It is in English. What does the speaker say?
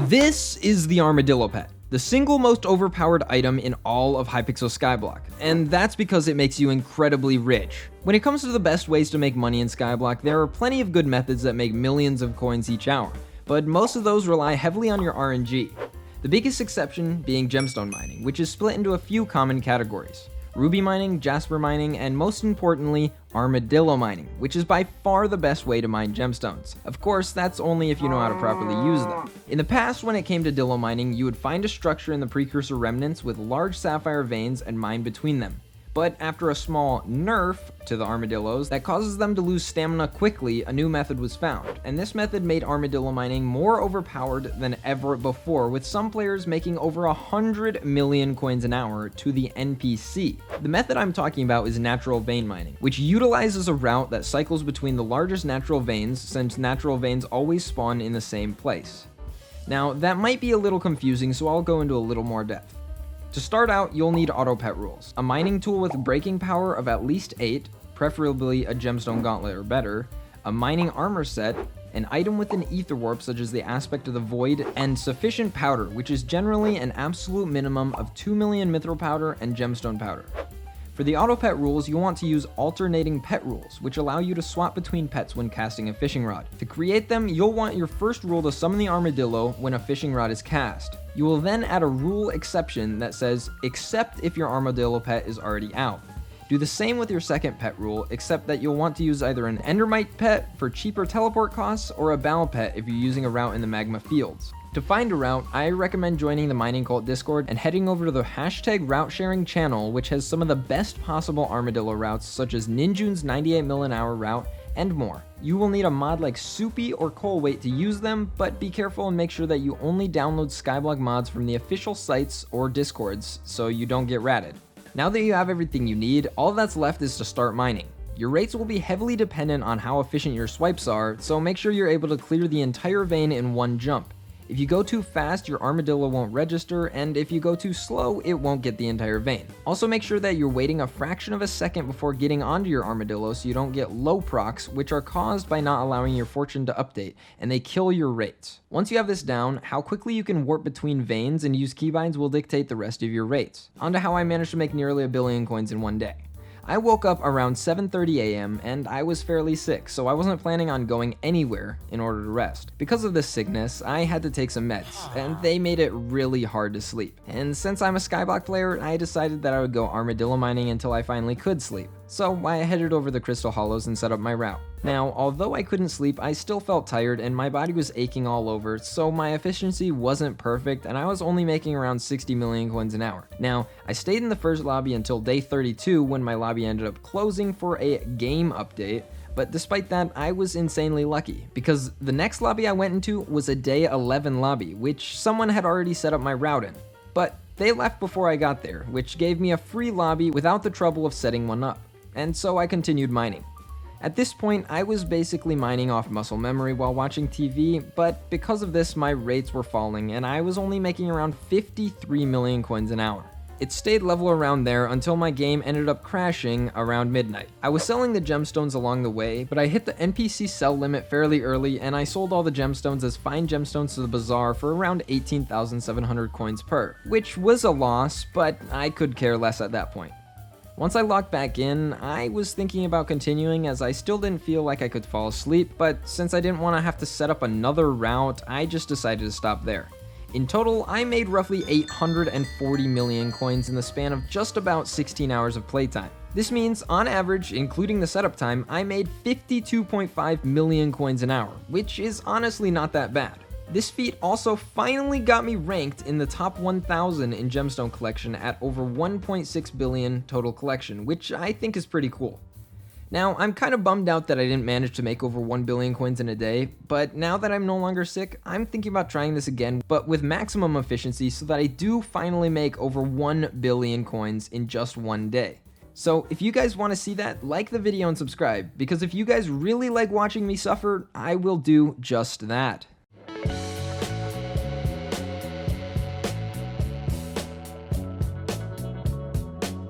This is the armadillo pet, the single most overpowered item in all of Hypixel Skyblock, and that's because it makes you incredibly rich. When it comes to the best ways to make money in Skyblock, there are plenty of good methods that make millions of coins each hour, but most of those rely heavily on your RNG. The biggest exception being gemstone mining, which is split into a few common categories: ruby mining, jasper mining, and most importantly, armadillo mining, which is by far the best way to mine gemstones. Of course, that's only if you know how to properly use them. In the past, when it came to DILLO mining, you would find a structure in the precursor remnants with large sapphire veins and mine between them. But after a small nerf to the armadillos that causes them to lose stamina quickly, a new method was found, and this method made armadillo mining more overpowered than ever before, with some players making over 100 million coins an hour to the NPC. The method I'm talking about is natural vein mining, which utilizes a route that cycles between the largest natural veins, since natural veins always spawn in the same place. Now, that might be a little confusing, so I'll go into a little more depth. To start out, you'll need auto pet rules, a mining tool with breaking power of at least 8, preferably a gemstone gauntlet or better, a mining armor set, an item with an ether warp such as the aspect of the void, and sufficient powder, which is generally an absolute minimum of 2 million mithril powder and gemstone powder. For the auto pet rules, you'll want to use alternating pet rules, which allow you to swap between pets when casting a fishing rod. To create them, you'll want your first rule to summon the armadillo when a fishing rod is cast. You will then add a rule exception that says, except if your armadillo pet is already out. Do the same with your second pet rule, except that you'll want to use either an endermite pet for cheaper teleport costs or a battle pet if you're using a route in the magma fields. To find a route, I recommend joining the Mining Cult Discord and heading over to the #route sharing channel, which has some of the best possible armadillo routes such as Ninjun's 98 mil an hour route and more. You will need a mod like Soupy or Coleweight to use them, but be careful and make sure that you only download Skyblock mods from the official sites or discords so you don't get ratted. Now that you have everything you need, all that's left is to start mining. Your rates will be heavily dependent on how efficient your swipes are, so make sure you're able to clear the entire vein in one jump. If you go too fast, your armadillo won't register, and if you go too slow, it won't get the entire vein. Also make sure that you're waiting a fraction of a second before getting onto your armadillo so you don't get low procs, which are caused by not allowing your fortune to update, and they kill your rates. Once you have this down, how quickly you can warp between veins and use keybinds will dictate the rest of your rates. On to how I managed to make nearly 1 billion coins in one day. I woke up around 7:30 a.m. and I was fairly sick, so I wasn't planning on going anywhere in order to rest. Because of this sickness, I had to take some meds, and they made it really hard to sleep. And since I'm a Skyblock player, I decided that I would go armadillo mining until I finally could sleep. So I headed over the Crystal Hollows and set up my route. Now, although I couldn't sleep, I still felt tired and my body was aching all over, so my efficiency wasn't perfect and I was only making around 60 million coins an hour. Now, I stayed in the first lobby until day 32 when my lobby ended up closing for a game update, but despite that, I was insanely lucky, because the next lobby I went into was a day 11 lobby, which someone had already set up my route in. But they left before I got there, which gave me a free lobby without the trouble of setting one up. And so I continued mining. At this point, I was basically mining off muscle memory while watching TV, but because of this, my rates were falling and I was only making around 53 million coins an hour. It stayed level around there until my game ended up crashing around midnight. I was selling the gemstones along the way, but I hit the NPC sell limit fairly early and I sold all the gemstones as fine gemstones to the bazaar for around 18,700 coins per, which was a loss, but I could care less at that point. Once I logged back in, I was thinking about continuing as I still didn't feel like I could fall asleep, but since I didn't want to have to set up another route, I just decided to stop there. In total, I made roughly 840 million coins in the span of just about 16 hours of playtime. This means, on average, including the setup time, I made 52.5 million coins an hour, which is honestly not that bad. This feat also finally got me ranked in the top 1,000 in gemstone collection at over 1.6 billion total collection, which I think is pretty cool. Now, I'm kind of bummed out that I didn't manage to make over 1 billion coins in a day, but now that I'm no longer sick, I'm thinking about trying this again, but with maximum efficiency so that I do finally make over 1 billion coins in just one day. So if you guys want to see that, like the video and subscribe, because if you guys really like watching me suffer, I will do just that.